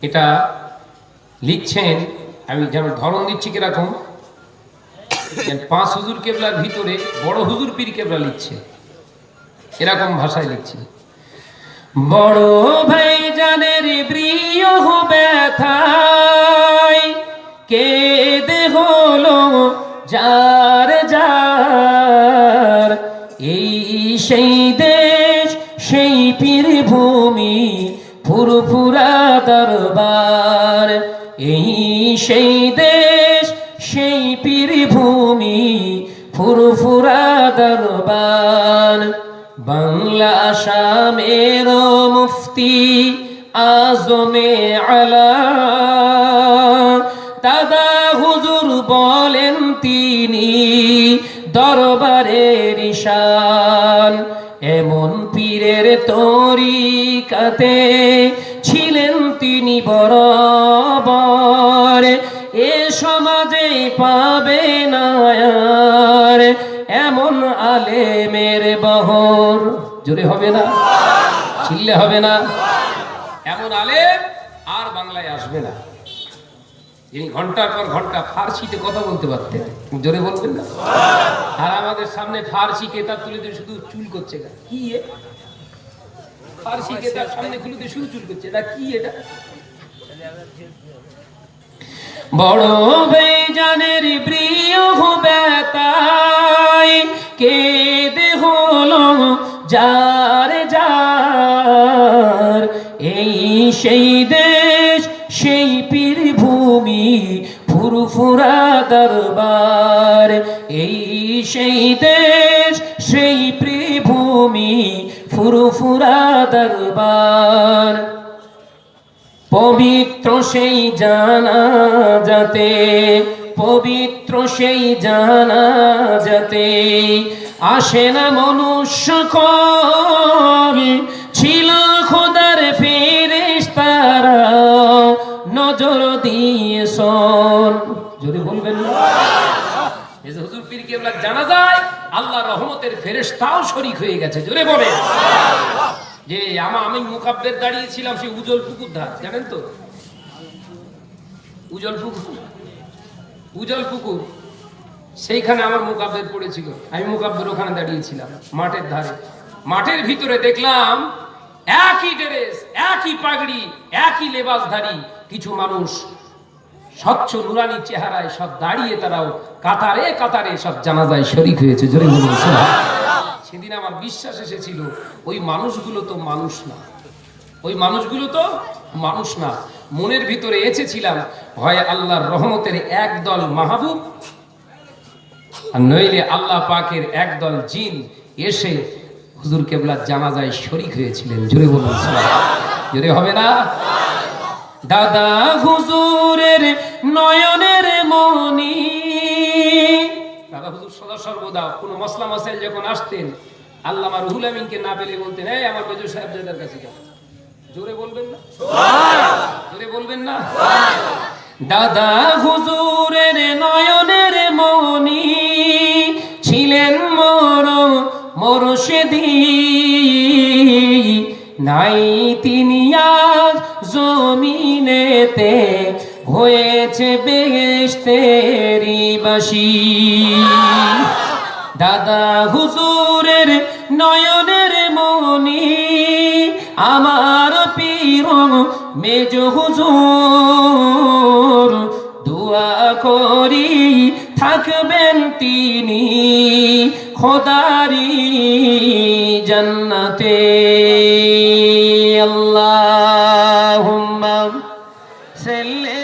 এটা লিখছেন, আমি যেমন ধরন দিচ্ছি কিরকম, পাঁচ হুজুর কেবলার ভিতরে বড় হুজুর পীর কেবলা লিখছে, এরকম ভাষায় লিখছে। বড় ভাই জানের প্রিয় ব্যথায় কেঁদে হলো যার যার, এই সেই দেশ সেই পীর ভূমি ফুরফুরা দরবার, এই সেই দেশ সেই পীর ভূমি ফুরফুরা দরবার। বাংলা আসামের মুফতি আজমে আলা দাদা হুজুর বলেন তিনি দরবারের ঈশান, এমন পীরের তরিকাতে ছিলেন তিনি বরাবর, এ সমাজে পাবে না আর এমন আলেমের বহর। জোরে হবে না, চিল্লে হবে না, এমন আলেম আর বাংলায় আসবে না, যিনি ঘন্টার পর ঘন্টা ফার্সিতে কথা বলতে পারতেন। জোরে বলবেন না? আর আমাদের সামনে ফার্সি কেতাব তুলে দিয়ে শুধু চুল করছে, কি ফার্সি কেতাব সামনে খুলে দিয়ে শুধু চুল করছে, না কি এটা? বড় বেজানের প্রিয় ব্যথায় কেঁদে হলো যার যার, এই সেই দেশ সেই পীর ভূমি ফুরফুরা দরবার, এই সেই দেশ সেই পীর ভূমি ফুরফুরা দরবার। পবিত্র সেই জানাজাতে, পবিত্র সেই জানাজাতে আসে না মনুষ্যকুল, ছিল খোদার ফেরেশতারা নজর দিয়ে শোন। যদি বলবেন না, এই যে হুজুর পীর কেবলার জানাজায় আল্লাহ রহমতের ফেরেশতাও শরীক হয়ে গেছে। জোরে বলেন। যে আমি মুকাব্বের দাঁড়িয়েছিলাম সেই উজ্জ্বল পুকুর ধার, জানেন তো? উজ্জ্বল পুকুর সেইখানে আমার মুকাব্বের পড়েছিল, আমি মুকাব্বের ওখানে দাঁড়িয়েছিলাম মাঠের ধারে। মাঠের ভিতরে দেখলাম একই ড্রেস, একই পাগড়ি, একই লেবাসধারী কিছু মানুষ স্বচ্ছ নুরানি চেহারায় সব দাঁড়িয়ে, তারাও কাতারে কাতারে সব জানাজায় শরীক হয়েছে। জোরে বলুন সুবহানাল্লাহ। সেদিন আমার বিশ্বাস এসেছিল ওই মানুষগুলো তো মানুষ না, ওই মানুষগুলো তো মানুষ না। মনের ভিতরে এসেছিলাম হয় আল্লাহর রহমতের একদল মাহবুব, আর নইলে আল্লাহ পাকের একদল জিন এসে হুজুর কেবলার জানাজায় শরীক হয়েছিলেন। জোরে বলুন সুবহানাল্লাহ। জোরে হবে না? দাদা হুজুরের নয়নের মনি, দাদা হুজুর সদা সর্বদা কোনো মসলা মাসাইল যখন আসতেন, আল্লামা রুহুল আমিনকে না পেলে বলতেন, এই আমার মেজর সাহেবজাদার কাছে যাও। জোরে বলবেন না? জোরে বলবেন না? দাদা হুজুরের নয়নের মনি ছিলেন মোরশেদি, নাই তিনি আজ জমিনেতে, হয়েছে বেহেশতেরি বাসী। দাদা হুজুরের নয়নের মনি আমার পীর মেজ হুজুর, দোয়া করি থাকবেন তিনি খোদারি জান্নাতে। আল্লাহুম্মা সাল্লি